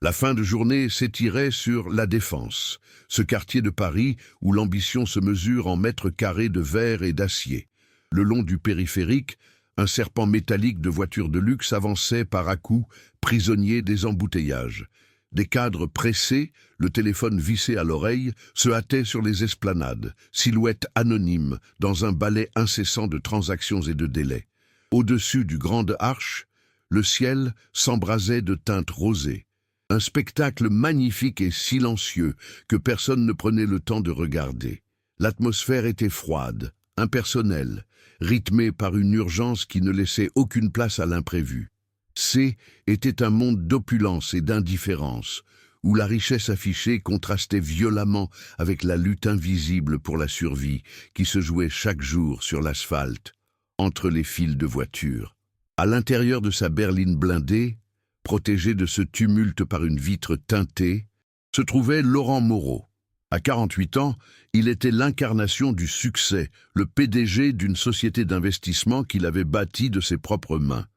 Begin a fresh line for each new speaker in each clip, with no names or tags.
La fin de journée s'étirait sur La Défense, ce quartier de Paris où l'ambition se mesure en mètres carrés de verre et d'acier. Le long du périphérique, un serpent métallique de voitures de luxe avançait par à-coups, prisonnier des embouteillages. Des cadres pressés, le téléphone vissé à l'oreille, se hâtaient sur les esplanades, silhouettes anonymes, dans un ballet incessant de transactions et de délais. Au-dessus du Grande Arche, le ciel s'embrasait de teintes rosées. Un spectacle magnifique et silencieux que personne ne prenait le temps de regarder. L'atmosphère était froide, impersonnelle, rythmée par une urgence qui ne laissait aucune place à l'imprévu. C était un monde d'opulence et d'indifférence, où la richesse affichée contrastait violemment avec la lutte invisible pour la survie qui se jouait chaque jour sur l'asphalte, entre les files de voitures. À l'intérieur de sa berline blindée, protégé de ce tumulte par une vitre teintée, se trouvait Laurent Moreau. À 48 ans, il était l'incarnation du succès, le PDG d'une société d'investissement qu'il avait bâtie de ses propres mains.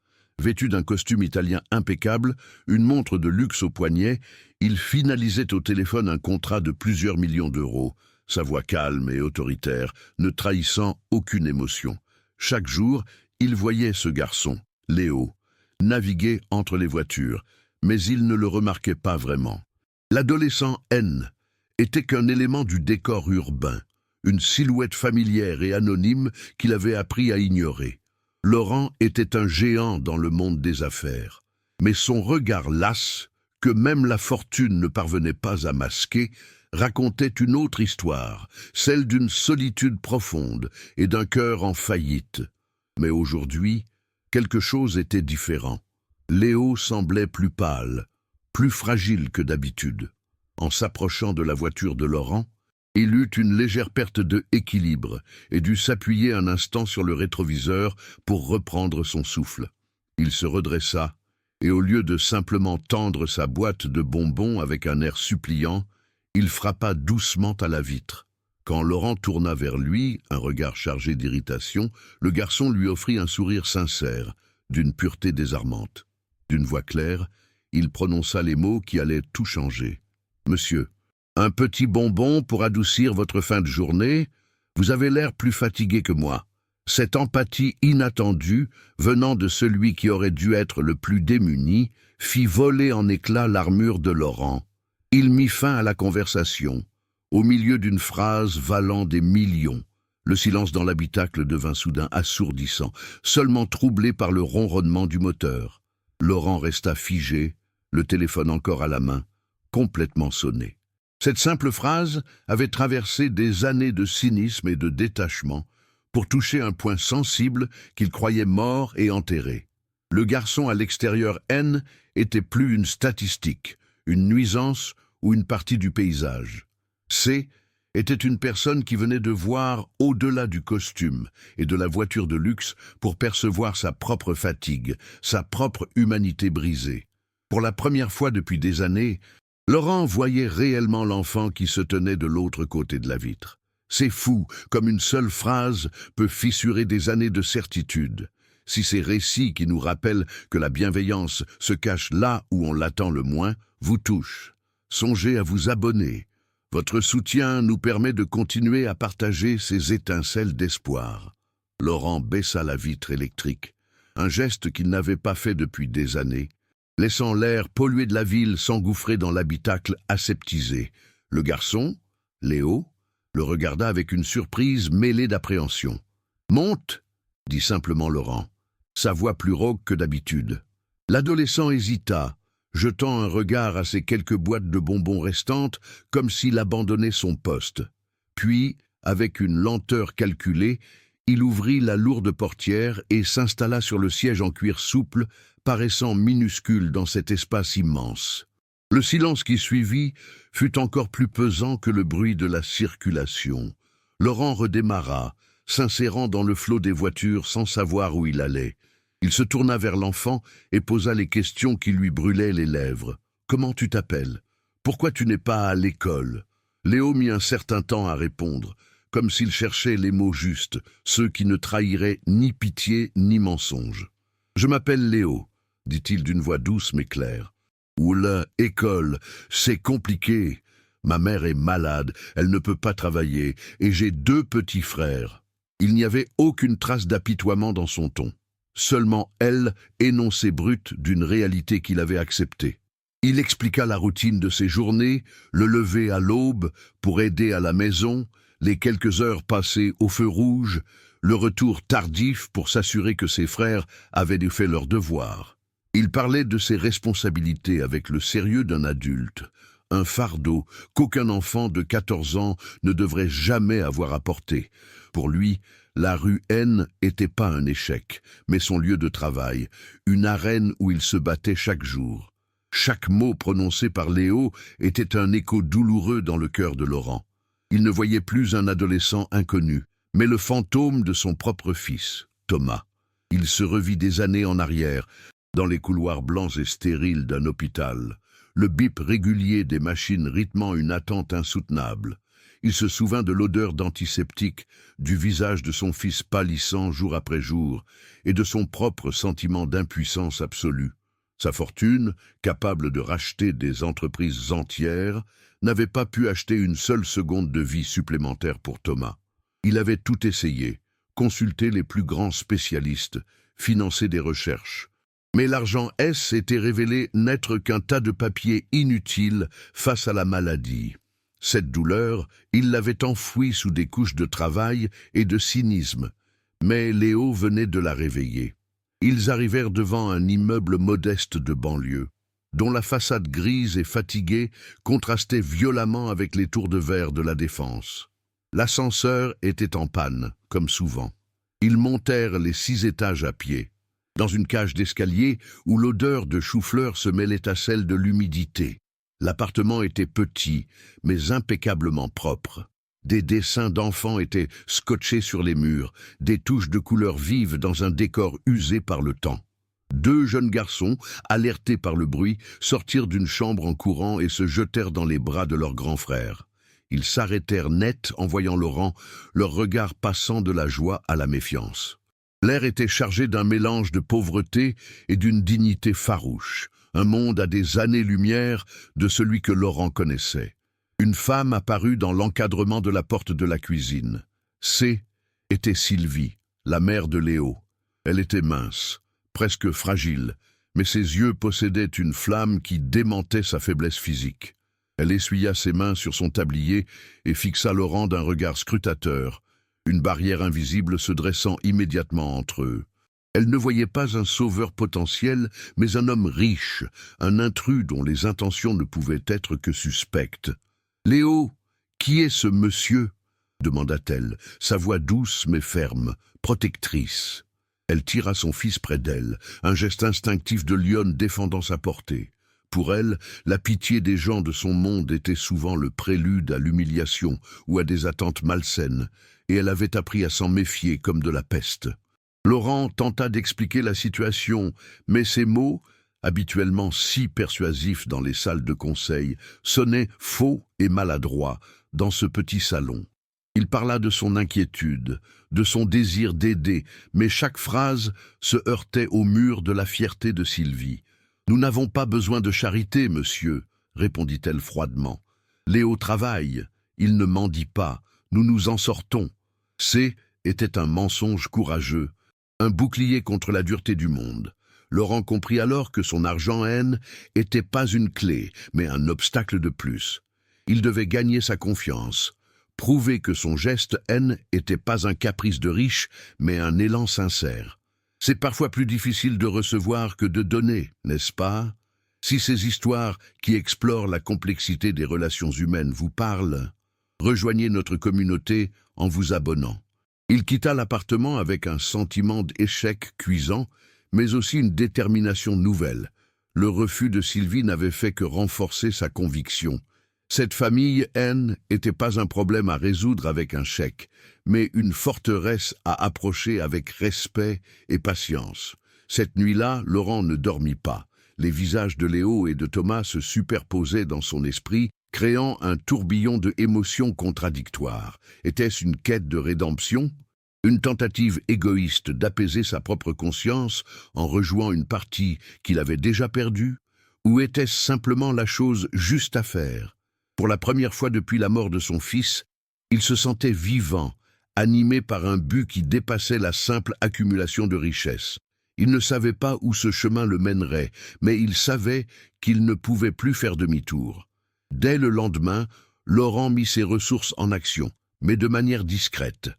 Vêtu d'un costume italien impeccable, une montre de luxe au poignet, il finalisait au téléphone un contrat de plusieurs millions d'euros, sa voix calme et autoritaire, ne trahissant aucune émotion. Chaque jour, il voyait ce garçon, Léo, naviguer entre les voitures, mais il ne le remarquait pas vraiment. L'adolescent N était qu'un élément du décor urbain, une silhouette familière et anonyme qu'il avait appris à ignorer. Laurent était un géant dans le monde des affaires, mais son regard las, que même la fortune ne parvenait pas à masquer, racontait une autre histoire, celle d'une solitude profonde et d'un cœur en faillite. Mais aujourd'hui, quelque chose était différent. Léo semblait plus pâle, plus fragile que d'habitude. En s'approchant de la voiture de Laurent, il eut une légère perte de équilibre et dut s'appuyer un instant sur le rétroviseur pour reprendre son souffle. Il se redressa et au lieu de simplement tendre sa boîte de bonbons avec un air suppliant, il frappa doucement à la vitre. Quand Laurent tourna vers lui, un regard chargé d'irritation, le garçon lui offrit un sourire sincère, d'une pureté désarmante. D'une voix claire, il prononça les mots qui allaient tout changer. « Monsieur, un petit bonbon pour adoucir votre fin de journée? Vous avez l'air plus fatigué que moi. » Cette empathie inattendue, venant de celui qui aurait dû être le plus démuni, fit voler en éclats l'armure de Laurent. Il mit fin à la conversation, au milieu d'une phrase valant des millions. Le silence dans l'habitacle devint soudain assourdissant, seulement troublé par le ronronnement du moteur. Laurent resta figé, le téléphone encore à la main, complètement sonné. Cette simple phrase avait traversé des années de cynisme et de détachement pour toucher un point sensible qu'il croyait mort et enterré. Le garçon à l'extérieur N était plus une statistique, une nuisance ou une partie du paysage. C était une personne qui venait de voir au-delà du costume et de la voiture de luxe pour percevoir sa propre fatigue, sa propre humanité brisée. Pour la première fois depuis des années, Laurent voyait réellement l'enfant qui se tenait de l'autre côté de la vitre. C'est fou, comme une seule phrase peut fissurer des années de certitude. Si ces récits qui nous rappellent que la bienveillance se cache là où on l'attend le moins vous touchent, songez à vous abonner. Votre soutien nous permet de continuer à partager ces étincelles d'espoir. Laurent baissa la vitre électrique, un geste qu'il n'avait pas fait depuis des années, laissant l'air pollué de la ville s'engouffrer dans l'habitacle aseptisé. Le garçon, Léo, le regarda avec une surprise mêlée d'appréhension. « Monte !» dit simplement Laurent, sa voix plus rauque que d'habitude. L'adolescent hésita, jetant un regard à ses quelques boîtes de bonbons restantes, comme s'il abandonnait son poste. Puis, avec une lenteur calculée, il ouvrit la lourde portière et s'installa sur le siège en cuir souple, paraissant minuscule dans cet espace immense. Le silence qui suivit fut encore plus pesant que le bruit de la circulation. Laurent redémarra, s'insérant dans le flot des voitures sans savoir où il allait. Il se tourna vers l'enfant et posa les questions qui lui brûlaient les lèvres. « Comment tu t'appelles? Pourquoi tu n'es pas à l'école ?» Léo mit un certain temps à répondre, comme s'il cherchait les mots justes, ceux qui ne trahiraient ni pitié ni mensonge. « Je m'appelle Léo », dit-il d'une voix douce mais claire. Oula, école, c'est compliqué. Ma mère est malade, elle ne peut pas travailler, et j'ai 2 petits frères. Il n'y avait aucune trace d'apitoiement dans son ton. Seulement elle, énoncé brut d'une réalité qu'il avait acceptée. Il expliqua la routine de ses journées, le lever à l'aube pour aider à la maison, les quelques heures passées au feu rouge, le retour tardif pour s'assurer que ses frères avaient fait leurs devoirs. Il parlait de ses responsabilités avec le sérieux d'un adulte, un fardeau qu'aucun enfant de 14 ans ne devrait jamais avoir à porter. Pour lui, la rue N n'était pas un échec, mais son lieu de travail, une arène où il se battait chaque jour. Chaque mot prononcé par Léo était un écho douloureux dans le cœur de Laurent. Il ne voyait plus un adolescent inconnu, mais le fantôme de son propre fils, Thomas. Il se revit des années en arrière, dans les couloirs blancs et stériles d'un hôpital, le bip régulier des machines rythmant une attente insoutenable. Il se souvint de l'odeur d'antiseptique, du visage de son fils pâlissant jour après jour, et de son propre sentiment d'impuissance absolue. Sa fortune, capable de racheter des entreprises entières, n'avait pas pu acheter une seule seconde de vie supplémentaire pour Thomas. Il avait tout essayé, consulté les plus grands spécialistes, financé des recherches. Mais l'argent s'était révélé n'être qu'un tas de papier inutile face à la maladie. Cette douleur, il l'avait enfouie sous des couches de travail et de cynisme. Mais Léo venait de la réveiller. Ils arrivèrent devant un immeuble modeste de banlieue, dont la façade grise et fatiguée contrastait violemment avec les tours de verre de la Défense. L'ascenseur était en panne, comme souvent. Ils montèrent les 6 étages à pied, dans une cage d'escalier où l'odeur de chou-fleur se mêlait à celle de l'humidité. L'appartement était petit, mais impeccablement propre. Des dessins d'enfants étaient scotchés sur les murs, des touches de couleurs vives dans un décor usé par le temps. 2 jeunes garçons, alertés par le bruit, sortirent d'une chambre en courant et se jetèrent dans les bras de leur grand frère. Ils s'arrêtèrent net en voyant Laurent, leur regard passant de la joie à la méfiance. L'air était chargé d'un mélange de pauvreté et d'une dignité farouche, un monde à des années-lumière de celui que Laurent connaissait. Une femme apparut dans l'encadrement de la porte de la cuisine. Était Sylvie, la mère de Léo. Elle était mince, presque fragile, mais ses yeux possédaient une flamme qui démentait sa faiblesse physique. Elle essuya ses mains sur son tablier et fixa Laurent d'un regard scrutateur, une barrière invisible se dressant immédiatement entre eux. Elle ne voyait pas un sauveur potentiel, mais un homme riche, un intrus dont les intentions ne pouvaient être que suspectes. « Léo, qui est ce monsieur ?» demanda-t-elle, sa voix douce mais ferme, protectrice. Elle tira son fils près d'elle, un geste instinctif de lionne défendant sa portée. Pour elle, la pitié des gens de son monde était souvent le prélude à l'humiliation ou à des attentes malsaines, et elle avait appris à s'en méfier comme de la peste. Laurent tenta d'expliquer la situation, mais ses mots, habituellement si persuasifs dans les salles de conseil, sonnaient faux et maladroits dans ce petit salon. Il parla de son inquiétude, de son désir d'aider, mais chaque phrase se heurtait au mur de la fierté de Sylvie. « Nous n'avons pas besoin de charité, monsieur, » répondit-elle froidement. « Léo travaille, il ne mendie pas, nous nous en sortons. » Était un mensonge courageux, un bouclier contre la dureté du monde. Laurent comprit alors que son argent était pas une clé, mais un obstacle de plus. Il devait gagner sa confiance, prouver que son geste était pas un caprice de riche, mais un élan sincère. C'est parfois plus difficile de recevoir que de donner, n'est-ce pas? Si ces histoires qui explorent la complexité des relations humaines vous parlent, rejoignez notre communauté en vous abonnant. Il quitta l'appartement avec un sentiment d'échec cuisant, mais aussi une détermination nouvelle. Le refus de Sylvie n'avait fait que renforcer sa conviction. Cette famille n'était pas un problème à résoudre avec un chèque, mais une forteresse à approcher avec respect et patience. Cette nuit-là, Laurent ne dormit pas. Les visages de Léo et de Thomas se superposaient dans son esprit, créant un tourbillon de émotions contradictoires. Était-ce une quête de rédemption? Une tentative égoïste d'apaiser sa propre conscience en rejouant une partie qu'il avait déjà perdue? Ou était-ce simplement la chose juste à faire? Pour la première fois depuis la mort de son fils, il se sentait vivant, animé par un but qui dépassait la simple accumulation de richesses. Il ne savait pas où ce chemin le mènerait, mais il savait qu'il ne pouvait plus faire demi-tour. Dès le lendemain, Laurent mit ses ressources en action, mais de manière discrète.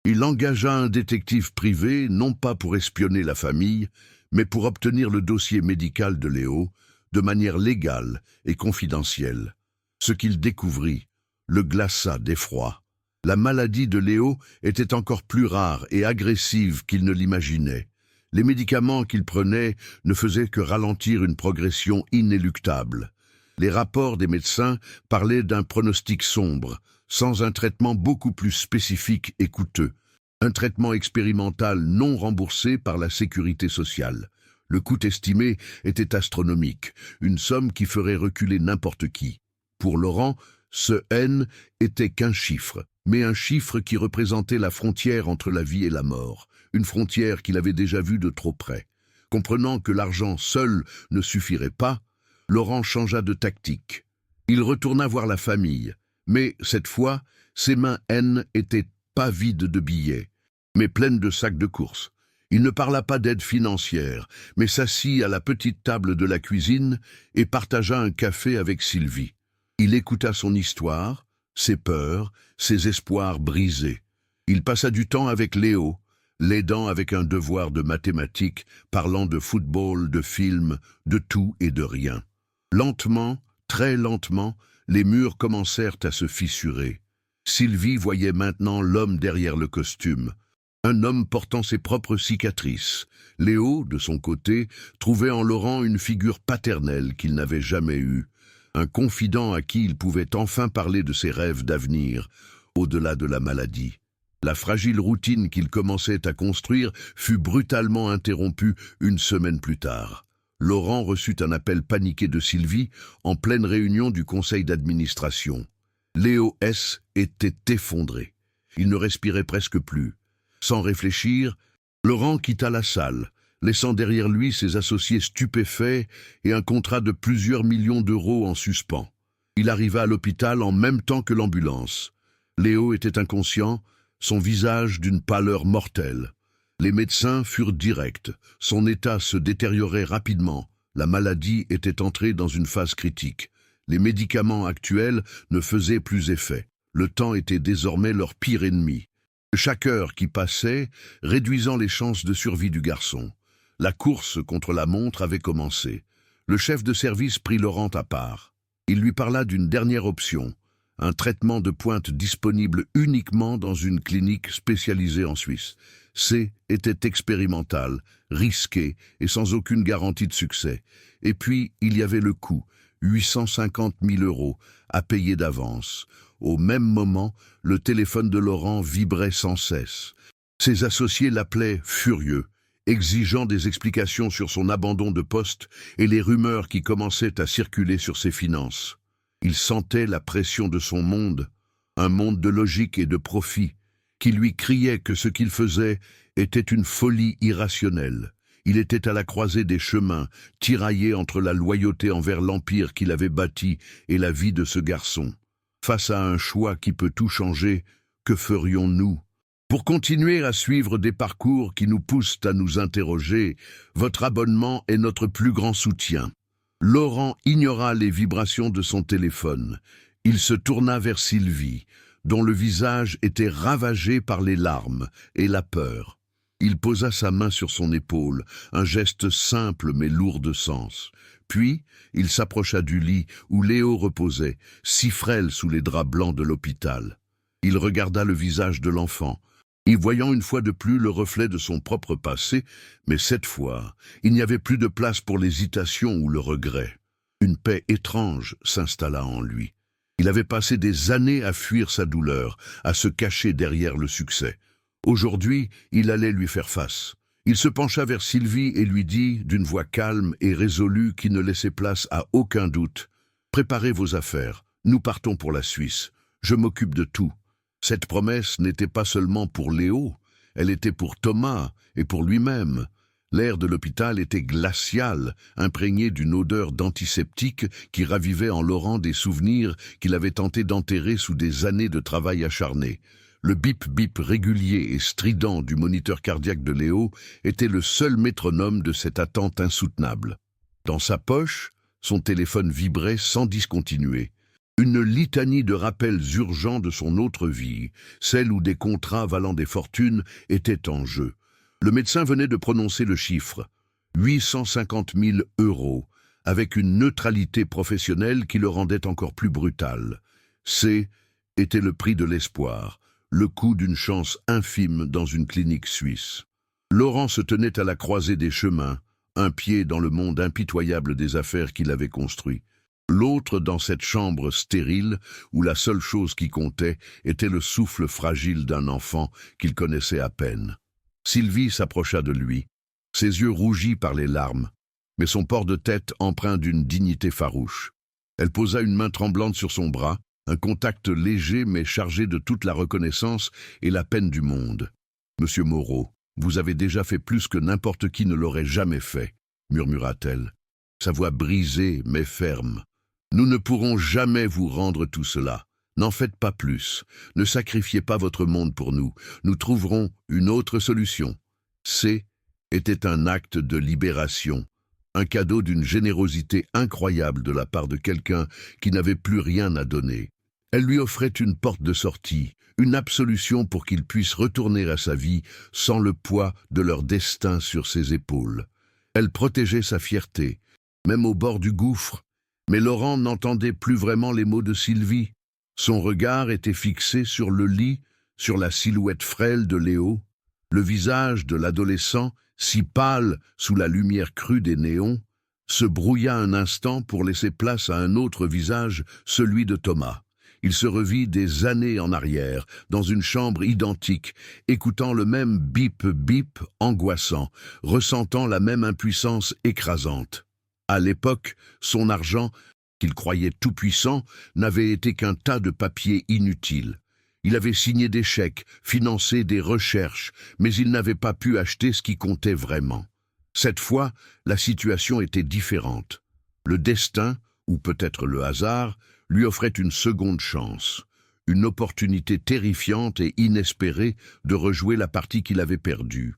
Il engagea un détective privé, non pas pour espionner la famille, mais pour obtenir le dossier médical de Léo, de manière légale et confidentielle. Ce qu'il découvrit le glaça d'effroi. La maladie de Léo était encore plus rare et agressive qu'il ne l'imaginait. Les médicaments qu'il prenait ne faisaient que ralentir une progression inéluctable. Les rapports des médecins parlaient d'un pronostic sombre, sans un traitement beaucoup plus spécifique et coûteux. Un traitement expérimental non remboursé par la sécurité sociale. Le coût estimé était astronomique, une somme qui ferait reculer n'importe qui. Pour Laurent, ce N était qu'un chiffre, mais un chiffre qui représentait la frontière entre la vie et la mort, une frontière qu'il avait déjà vue de trop près. Comprenant que l'argent seul ne suffirait pas, Laurent changea de tactique. Il retourna voir la famille, mais cette fois, ses mains N étaient pas vides de billets, mais pleines de sacs de courses. Il ne parla pas d'aide financière, mais s'assit à la petite table de la cuisine et partagea un café avec Sylvie. Il écouta son histoire, ses peurs, ses espoirs brisés. Il passa du temps avec Léo, l'aidant avec un devoir de mathématiques, parlant de football, de films, de tout et de rien. Lentement, très lentement, les murs commencèrent à se fissurer. Sylvie voyait maintenant l'homme derrière le costume. Un homme portant ses propres cicatrices. Léo, de son côté, trouvait en Laurent une figure paternelle qu'il n'avait jamais eue. Un confident à qui il pouvait enfin parler de ses rêves d'avenir, au-delà de la maladie. La fragile routine qu'il commençait à construire fut brutalement interrompue une semaine plus tard. Laurent reçut un appel paniqué de Sylvie en pleine réunion du conseil d'administration. Léo S. était effondré. Il ne respirait presque plus. Sans réfléchir, Laurent quitta la salle, laissant derrière lui ses associés stupéfaits et un contrat de plusieurs millions d'euros en suspens. Il arriva à l'hôpital en même temps que l'ambulance. Léo était inconscient, son visage d'une pâleur mortelle. Les médecins furent directs, son état se détériorait rapidement, la maladie était entrée dans une phase critique. Les médicaments actuels ne faisaient plus effet. Le temps était désormais leur pire ennemi. Chaque heure qui passait, réduisant les chances de survie du garçon. La course contre la montre avait commencé. Le chef de service prit Laurent à part. Il lui parla d'une dernière option, un traitement de pointe disponible uniquement dans une clinique spécialisée en Suisse. Était expérimental, risqué et sans aucune garantie de succès. Et puis, il y avait le coût, 850 000 € à payer d'avance. Au même moment, le téléphone de Laurent vibrait sans cesse. Ses associés l'appelaient furieux, exigeant des explications sur son abandon de poste et les rumeurs qui commençaient à circuler sur ses finances. Il sentait la pression de son monde, un monde de logique et de profit, qui lui criait que ce qu'il faisait était une folie irrationnelle. Il était à la croisée des chemins, tiraillé entre la loyauté envers l'empire qu'il avait bâti et la vie de ce garçon. Face à un choix qui peut tout changer, que ferions-nous? Pour continuer à suivre des parcours qui nous poussent à nous interroger, votre abonnement est notre plus grand soutien. Laurent ignora les vibrations de son téléphone. Il se tourna vers Sylvie, dont le visage était ravagé par les larmes et la peur. Il posa sa main sur son épaule, un geste simple mais lourd de sens. Puis, il s'approcha du lit où Léo reposait, si frêle sous les draps blancs de l'hôpital. Il regarda le visage de l'enfant, y voyant une fois de plus le reflet de son propre passé, mais cette fois, il n'y avait plus de place pour l'hésitation ou le regret. Une paix étrange s'installa en lui. Il avait passé des années à fuir sa douleur, à se cacher derrière le succès. Aujourd'hui, il allait lui faire face. Il se pencha vers Sylvie et lui dit, d'une voix calme et résolue qui ne laissait place à aucun doute, « Préparez vos affaires, nous partons pour la Suisse. Je m'occupe de tout. » Cette promesse n'était pas seulement pour Léo, elle était pour Thomas et pour lui-même. L'air de l'hôpital était glacial, imprégné d'une odeur d'antiseptique qui ravivait en Laurent des souvenirs qu'il avait tenté d'enterrer sous des années de travail acharné. Le bip-bip régulier et strident du moniteur cardiaque de Léo était le seul métronome de cette attente insoutenable. Dans sa poche, son téléphone vibrait sans discontinuer. Une litanie de rappels urgents de son autre vie, celle où des contrats valant des fortunes étaient en jeu. Le médecin venait de prononcer le chiffre, 850 000 €, avec une neutralité professionnelle qui le rendait encore plus brutal. C était le prix de l'espoir, le coût d'une chance infime dans une clinique suisse. Laurent se tenait à la croisée des chemins, un pied dans le monde impitoyable des affaires qu'il avait construit, l'autre dans cette chambre stérile où la seule chose qui comptait était le souffle fragile d'un enfant qu'il connaissait à peine. Sylvie s'approcha de lui, ses yeux rougis par les larmes, mais son port de tête empreint d'une dignité farouche. Elle posa une main tremblante sur son bras, un contact léger mais chargé de toute la reconnaissance et la peine du monde. « Monsieur Moreau, vous avez déjà fait plus que n'importe qui ne l'aurait jamais fait, » murmura-t-elle, sa voix brisée mais ferme. « Nous ne pourrons jamais vous rendre tout cela. N'en faites pas plus. Ne sacrifiez pas votre monde pour nous. Nous trouverons une autre solution. » C était un acte de libération, un cadeau d'une générosité incroyable de la part de quelqu'un qui n'avait plus rien à donner. Elle lui offrait une porte de sortie, une absolution pour qu'il puisse retourner à sa vie sans le poids de leur destin sur ses épaules. Elle protégeait sa fierté, même au bord du gouffre, mais Laurent n'entendait plus vraiment les mots de Sylvie. Son regard était fixé sur le lit, sur la silhouette frêle de Léo, le visage de l'adolescent, si pâle sous la lumière crue des néons, se brouilla un instant pour laisser place à un autre visage, celui de Thomas. Il se revit des années en arrière, dans une chambre identique, écoutant le même bip-bip angoissant, ressentant la même impuissance écrasante. À l'époque, son argent, qu'il croyait tout-puissant, n'avait été qu'un tas de papiers inutiles. Il avait signé des chèques, financé des recherches, mais il n'avait pas pu acheter ce qui comptait vraiment. Cette fois, la situation était différente. Le destin, ou peut-être le hasard, lui offrait une seconde chance, une opportunité terrifiante et inespérée de rejouer la partie qu'il avait perdue,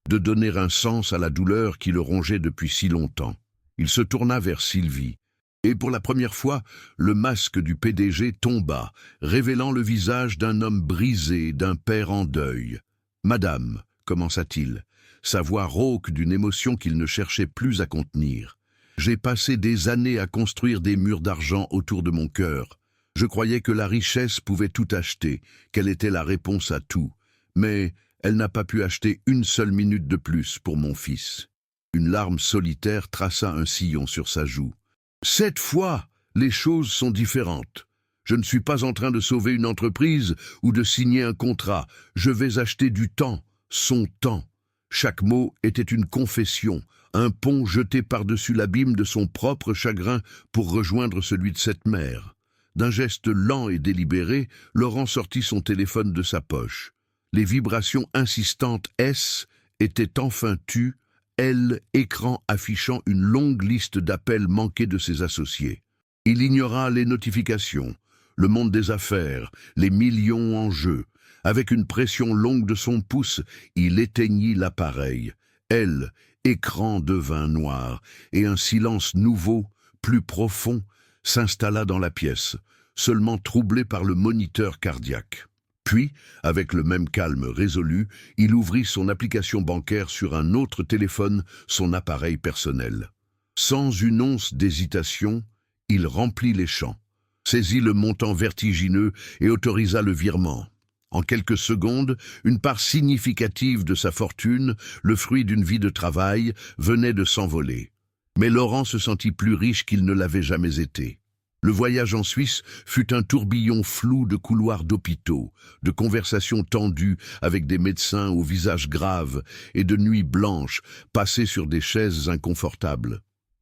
de donner un sens à la douleur qui le rongeait depuis si longtemps. Il se tourna vers Sylvie, et pour la première fois, le masque du PDG tomba, révélant le visage d'un homme brisé, d'un père en deuil. « Madame », commença-t-il, sa voix rauque d'une émotion qu'il ne cherchait plus à contenir. « J'ai passé des années à construire des murs d'argent autour de mon cœur. Je croyais que la richesse pouvait tout acheter, qu'elle était la réponse à tout. Mais elle n'a pas pu acheter une seule minute de plus pour mon fils. » Une larme solitaire traça un sillon sur sa joue. « Cette fois, les choses sont différentes. Je ne suis pas en train de sauver une entreprise ou de signer un contrat. Je vais acheter du temps, son temps. » Chaque mot était une confession, un pont jeté par-dessus l'abîme de son propre chagrin pour rejoindre celui de cette mère. D'un geste lent et délibéré, Laurent sortit son téléphone de sa poche. Les vibrations insistantes S étaient enfin tues, L, écran affichant une longue liste d'appels manqués de ses associés. Il ignora les notifications, le monde des affaires, les millions en jeu. Avec une pression longue de son pouce, il éteignit l'appareil. L, écran devint noir, et un silence nouveau, plus profond, s'installa dans la pièce, seulement troublé par le moniteur cardiaque. Puis, avec le même calme résolu, il ouvrit son application bancaire sur un autre téléphone, son appareil personnel. Sans une once d'hésitation, il remplit les champs, saisit le montant vertigineux et autorisa le virement. En quelques secondes, une part significative de sa fortune, le fruit d'une vie de travail, venait de s'envoler. Mais Laurent se sentit plus riche qu'il ne l'avait jamais été. Le voyage en Suisse fut un tourbillon flou de couloirs d'hôpitaux, de conversations tendues avec des médecins au visage grave et de nuits blanches passées sur des chaises inconfortables.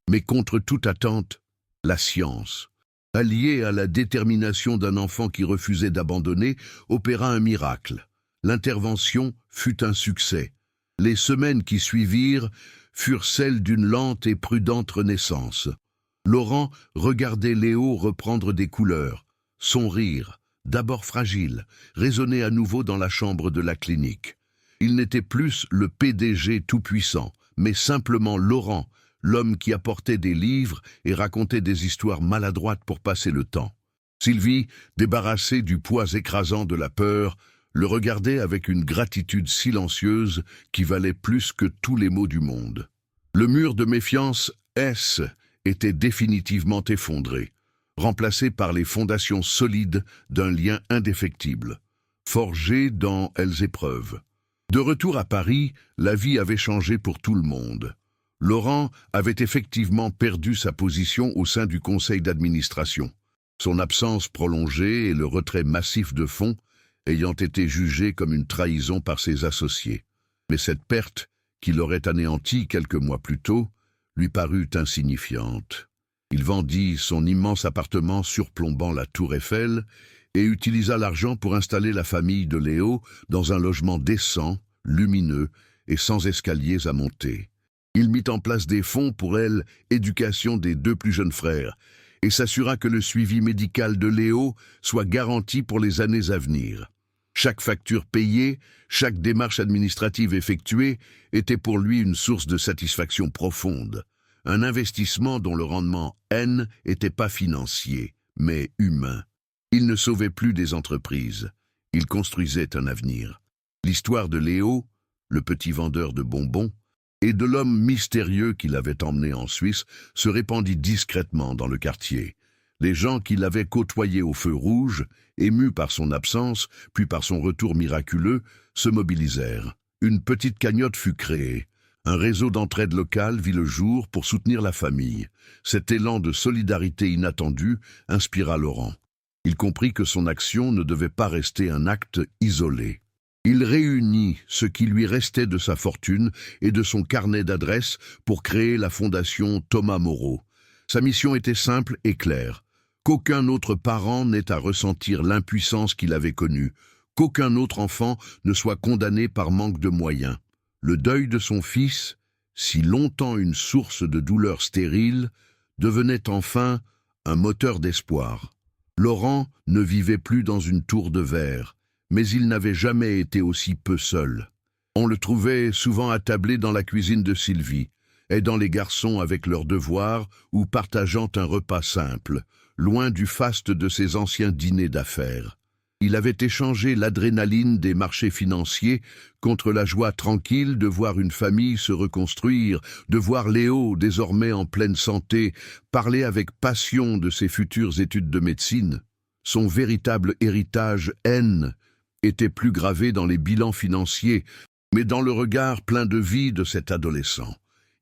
Mais contre toute attente, la science, alliée à la détermination d'un enfant qui refusait d'abandonner, opéra un miracle. L'intervention fut un succès. Les semaines qui suivirent furent celles d'une lente et prudente renaissance. Laurent regardait Léo reprendre des couleurs. Son rire, d'abord fragile, résonnait à nouveau dans la chambre de la clinique. Il n'était plus le PDG tout-puissant, mais simplement Laurent, l'homme qui apportait des livres et racontait des histoires maladroites pour passer le temps. Sylvie, débarrassée du poids écrasant de la peur, le regardait avec une gratitude silencieuse qui valait plus que tous les mots du monde. Le mur de méfiance S était définitivement effondré, remplacé par les fondations solides d'un lien indéfectible, forgé dans elles épreuves. De retour à Paris, la vie avait changé pour tout le monde. Laurent avait effectivement perdu sa position au sein du conseil d'administration, son absence prolongée et le retrait massif de fonds ayant été jugés comme une trahison par ses associés. Mais cette perte, qui l'aurait anéanti quelques mois plus tôt, lui parut insignifiante. Il vendit son immense appartement surplombant la tour Eiffel et utilisa l'argent pour installer la famille de Léo dans un logement décent, lumineux et sans escaliers à monter. Il mit en place des fonds pour l'éducation des 2 plus jeunes frères et s'assura que le suivi médical de Léo soit garanti pour les années à venir. Chaque facture payée, chaque démarche administrative effectuée était pour lui une source de satisfaction profonde. Un investissement dont le rendement N n'était pas financier, mais humain. Il ne sauvait plus des entreprises, il construisait un avenir. L'histoire de Léo, le petit vendeur de bonbons, et de l'homme mystérieux qui l'avait emmené en Suisse se répandit discrètement dans le quartier. Les gens qui l'avaient côtoyé au feu rouge, émus par son absence, puis par son retour miraculeux, se mobilisèrent. Une petite cagnotte fut créée. Un réseau d'entraide locale vit le jour pour soutenir la famille. Cet élan de solidarité inattendu inspira Laurent. Il comprit que son action ne devait pas rester un acte isolé. Il réunit ce qui lui restait de sa fortune et de son carnet d'adresses pour créer la fondation Thomas Moreau. Sa mission était simple et claire. Qu'aucun autre parent n'ait à ressentir l'impuissance qu'il avait connue, qu'aucun autre enfant ne soit condamné par manque de moyens. Le deuil de son fils, si longtemps une source de douleur stérile, devenait enfin un moteur d'espoir. Laurent ne vivait plus dans une tour de verre, mais il n'avait jamais été aussi peu seul. On le trouvait souvent attablé dans la cuisine de Sylvie, aidant les garçons avec leurs devoirs ou partageant un repas simple, loin du faste de ses anciens dîners d'affaires. Il avait échangé l'adrénaline des marchés financiers contre la joie tranquille de voir une famille se reconstruire, de voir Léo, désormais en pleine santé, parler avec passion de ses futures études de médecine. Son véritable héritage N était plus gravé dans les bilans financiers, mais dans le regard plein de vie de cet adolescent.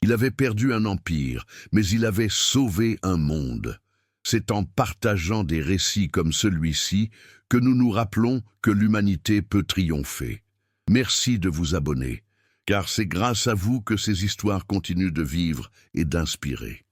Il avait perdu un empire, mais il avait sauvé un monde. C'est en partageant des récits comme celui-ci que nous nous rappelons que l'humanité peut triompher. Merci de vous abonner, car c'est grâce à vous que ces histoires continuent de vivre et d'inspirer.